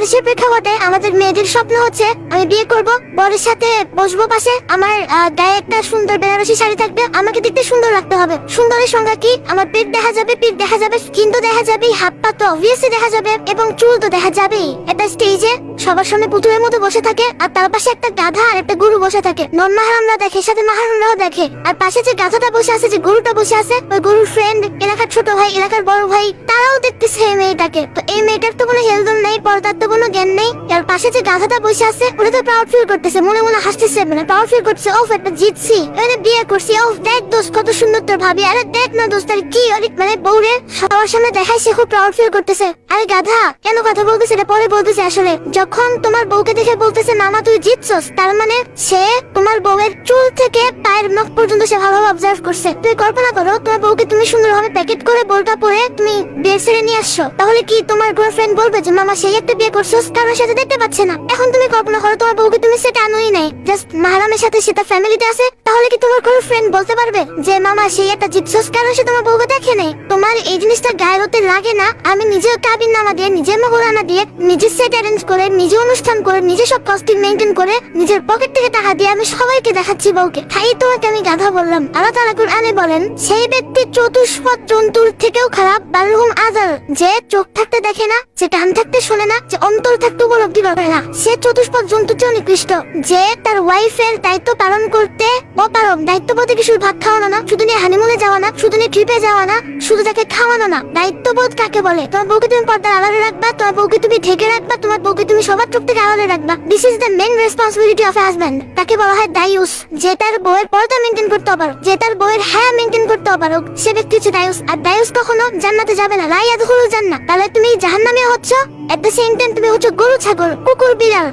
বাংলাদেশের প্রেক্ষাপটে আমাদের মেয়েদের স্বপ্ন হচ্ছে আমি বিয়ে করব, বরের সাথে বসবো পাশে, আমার গায়ে একটা সুন্দর বেনারসি শাড়ি থাকবে, আমাকে দেখতে সুন্দর রাখতে হবে। সুন্দরের সংজ্ঞা কি? আমার পেট দেখা যাবে, স্কিন তো দেখা যাবে, হাত পা তো অবভিয়াসলি দেখা যাবে, এবং চুল তো দেখা যাবেই। একটা স্টেজে সবার সামনে পুতুলের মতো বসে থাকে, আর তার পাশে একটা গাধা আর একটা গরু বসে থাকে। নন মাহারামরা দেখে, সাথে মাহারামরাও দেখে। আর পাশে যে গাধাটা বসে আছে, যে গরুটা বসে আছে, ওই গরুর ফ্রেন্ড, এলাকার ছোট ভাই, এলাকার বড় ভাই, তারাও দেখতেছে এই মেয়েটাকে। তো এই মেয়েটার তো কোনো হেলদোল নেই, পর্দার তো কোনো জ্ঞান নেই। আর পাশে যে গাধাটা বসে আছে, ওটা তো প্রাউড ফিল করতেছে, মনে মনে হাসতেছে, মানে প্রাউড ফিল করছে, ওফ একটা জিতছি, মানে বিয়ে করছি, ওফ দেখ দোস্ত কত সুন্দর তোর ভাবি, আরে দেখ না দোস্ত আর কি, মানে বউরে সবার সামনে দেখায় সে খুব প্রাউড ফিল করতেছে। আরে গাধা কেন কথা বলতেছে এটা পরে বলতেছে। আসলে যখন তোমার বউকে দেখে বলতেছে মামা তুই জিতছস, তার মানে সে তোমার বউয়ের চুল থেকে পায়ের নখ পর্যন্ত সে ভালোভাবে অবজার্ভ করছে। তুই কল্পনা করো তোমার বউকে তুমি সুন্দরভাবে প্যাকেট করে বোরকা পরে তুমি বিয়ে সেরে নিয়ে আসছো, তাহলে কি তোমার গার্লফ্রেন্ড বলবে যে মামা সেই একটা বিয়ে করছস, কারোর সাথে দেখতে পাচ্ছে না? এখন তুমি কল্পনা করো তোমার বউকে তুমি সেটা আনোই নাই, জাস্ট মাহারামের সাথে সে তার ফ্যামিলিতে আছে, তাহলে কি তোমার কোনো ফ্রেন্ড বলতে পারবে যে মামা সেই একটা জিতছস, কারণ সে তোমার বউকে দেখে নেই? তোমার এই জিনিসটা গায়ে হতে লাগে না? আমি নিজে কাবিন নামা দিয়ে, নিজে মহরানা দিয়ে, নিজে সেট অ্যারেঞ্জ করে, নিজে অনুষ্ঠান করে, নিজে সব কস্টিউম মেইনটেইন করে, নিজের পকেট থেকে টাকা দিয়ে আমি সবাইকে দেখাচ্ছি বউকে। তাই তোমাকে আমি গাধা বললাম। আল্লাহ তাআলা কুরআনে বলেন সেই ব্যক্তি চতুষ্পদ জন্তুর থেকেও খারাপ, বালহুম আযাল, যে চোখ থাকতে দেখে না, যে কান থাকতে শোনে না, যে অন্তর থাকতে উপলব্ধি করে না, সে চতুষ্পদ জন্তুর চেয়ে নিকৃষ্ট। যে তার ওয়াইফের দায়িত্ব পালন করতে অপারগ, দায়িত্ব বলতে কি শুধু ভাত খাওয়ানো না, শুধু নিয়ে হানিমুনে যাওয়া না, শুধু নিয়ে ট্রিপে যাওয়া না, শুধু তাকে খাওয়ানো না। দায়িত্ববোধ কাকে বলে? তোমার বউকে তুমি পর্দার আড়ালে রাখবা, তোমার বউকে তুমি ঢেকে রাখবা, তোমার বউকে তুমি সবার চোখ থেকে আড়ালে রাখবা। This is the main responsibility of A husband. তাকে বলা হয় দায়ুস। যে তার বউয়ের পর্দা মেইনটেইন করতে পারো, যে তার বউয়ের হায়া মেইনটেইন করতে পারো, সে ব্যক্তি হচ্ছে দায়ুস। আর দায়ুস কখনো জান্নাতে যাবে না, লা ইয়াদখুলুল জান্নাহ। তাহলে তুমি জাহান্নামে হচ্ছ, এট দ্য সেম টাইম তুমি হচ্ছে গরু ছাগল, কুকুর বিড়াল।